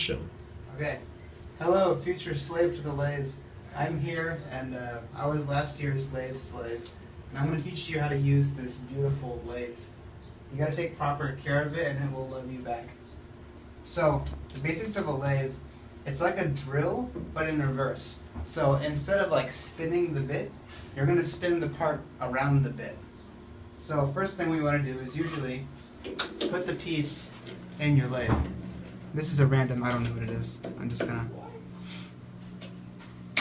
introduction. Okay. Hello, future slave to the lathe. I'm here, and I was last year's lathe slave. And I'm going to teach you how to use this beautiful lathe. You got to take proper care of it, and it will love you back. So, the basics of a lathe, it's like a drill, but in reverse. So instead of like spinning the bit, you're going to spin the part around the bit. So first thing we want to do is usually put the piece in your lathe. This is a random, I don't know what it is. I'm just gonna...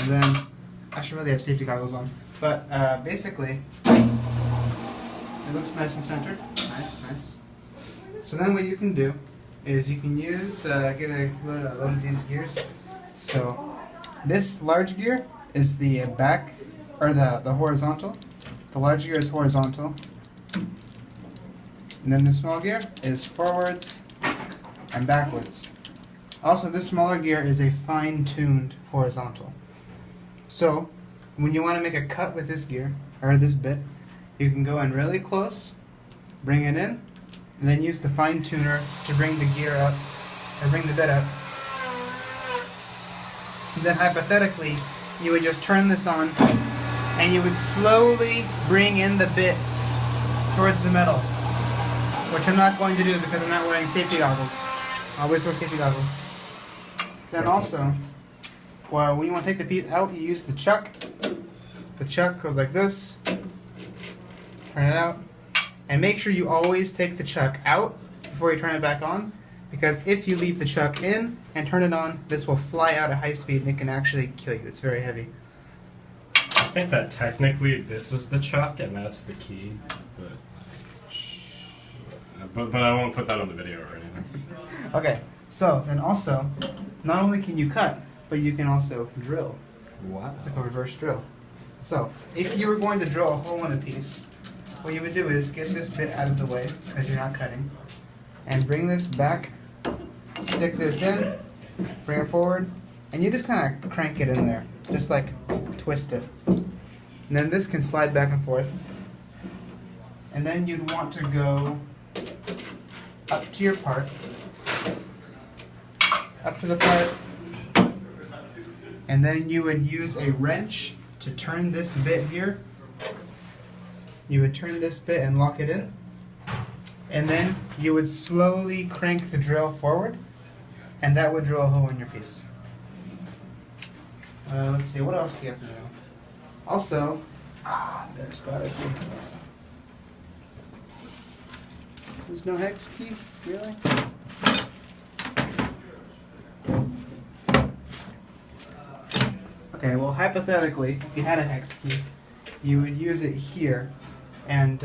And then, I should really have safety goggles on. But basically, it looks nice and centered. Nice, nice. So then what you can do is you can use, get a load of these gears. So this large gear is the back, or the horizontal. The large gear is horizontal. And then the small gear is forwards and backwards. Also, this smaller gear is a fine-tuned horizontal. So, when you want to make a cut with this gear, or this bit, you can go in really close, bring it in, and then use the fine tuner to bring the gear up, or bring the bit up. And then hypothetically, you would just turn this on, and you would slowly bring in the bit towards the metal. Which I'm not going to do because I'm not wearing safety goggles. I always wear safety goggles. Then also, well, when you want to take the piece out, you use the chuck. The chuck goes like this. Turn it out. And make sure you always take the chuck out before you turn it back on. Because if you leave the chuck in and turn it on, this will fly out at high speed and it can actually kill you. It's very heavy. I think that technically this is the chuck and that's the key, but I won't put that on the video or anything. Okay, so then also, not only can you cut, but you can also drill. Wow. It's like a reverse drill. So, if you were going to drill a hole in a piece, what you would do is get this bit out of the way, because you're not cutting, and bring this back, stick this in, bring it forward, and you just kind of crank it in there, just like twist it. And then this can slide back and forth. And then you'd want to go up to your part, up to the part, and then you would use a wrench to turn this bit here. You would turn this bit and lock it in, and then you would slowly crank the drill forward, and that would drill a hole in your piece. Let's see, what else do you have to know? Also, there's gotta be... There's no hex key? Really? Okay, well hypothetically, if you had a hex key, you would use it here, and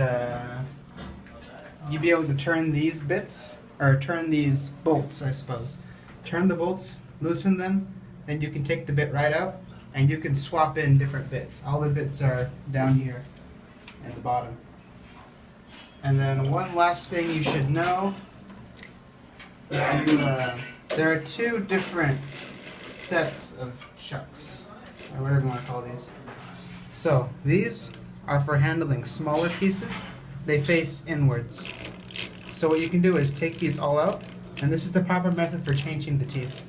you'd be able to turn these bits, or turn these bolts, I suppose. Turn the bolts, loosen them, and you can take the bit right out, and you can swap in different bits. All the bits are down here at the bottom. And then one last thing you should know, there are two different sets of chucks, or whatever you want to call these. So these are for handling smaller pieces. They face inwards. So what you can do is take these all out, and this is the proper method for changing the teeth,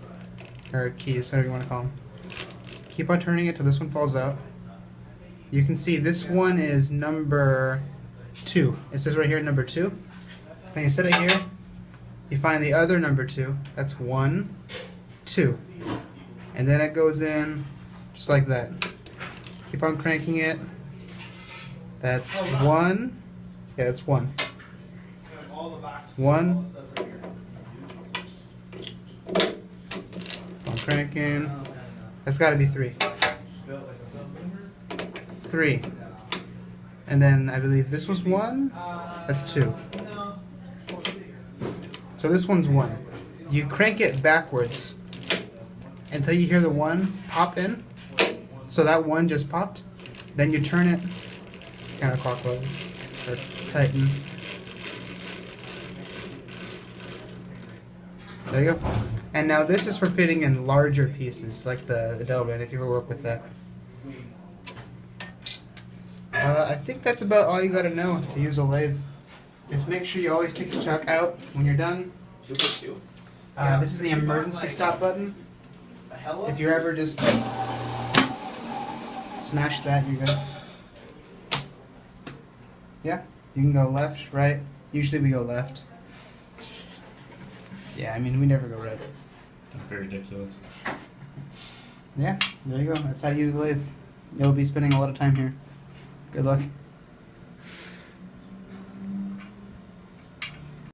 or keys, whatever you want to call them. Keep on turning it till this one falls out. You can see this one is number 2. It says right here number 2. Then you set it here. You find the other number 2. That's 1, 2. And then it goes in just like that. Keep on cranking it. That's 1. Yeah, that's 1. 1. I'm cranking. That's got to be 3. 3. And then I believe this was 1. That's 2. So this one's 1. You crank it backwards until you hear the 1 pop in. So that 1 just popped. Then you turn it counterclockwise or tighten. There you go. And now this is for fitting in larger pieces, like the Delrin, if you ever work with that. I think that's about all you gotta know to use a lathe. Just make sure you always take the chuck out when you're done. 2 plus 2? This is the emergency stop button. If you're ever just smash that, you're good. Yeah, you can go left, right. Usually we go left. Yeah, I mean, we never go right. That's very ridiculous. Yeah, there you go. That's how you use the lathe. You'll be spending a lot of time here. Good luck.